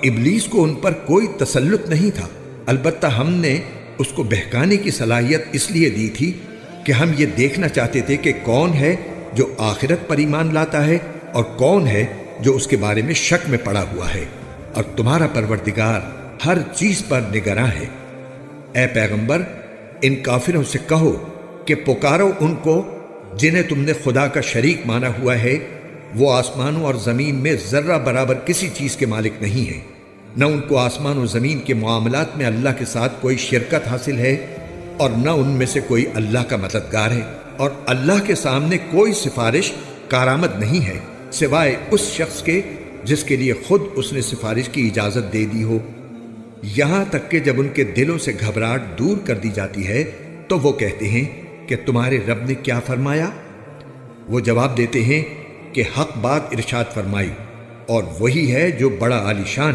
ابلیس کو ان پر کوئی تسلط نہیں تھا، البتہ ہم نے اس کو بہکانے کی صلاحیت اس لیے دی تھی کہ ہم یہ دیکھنا چاہتے تھے کہ کون ہے جو آخرت پر ایمان لاتا ہے اور کون ہے جو اس کے بارے میں شک میں پڑا ہوا ہے، اور تمہارا پروردگار ہر چیز پر نگراں ہے۔ اے پیغمبر، ان کافروں سے کہو کہ پکارو ان کو جنہیں تم نے خدا کا شریک مانا ہوا ہے، وہ آسمانوں اور زمین میں ذرہ برابر کسی چیز کے مالک نہیں ہیں، نہ ان کو آسمان و زمین کے معاملات میں اللہ کے ساتھ کوئی شرکت حاصل ہے، اور نہ ان میں سے کوئی اللہ کا مددگار ہے، اور اللہ کے سامنے کوئی سفارش کارآمد نہیں ہے سوائے اس شخص کے جس کے لیے خود اس نے سفارش کی اجازت دے دی ہو، یہاں تک کہ جب ان کے دلوں سے گھبراہٹ دور کر دی جاتی ہے تو وہ کہتے ہیں کہ تمہارے رب نے کیا فرمایا؟ وہ جواب دیتے ہیں کہ حق بات ارشاد فرمائی، اور وہی ہے جو بڑا عالی شان ہے۔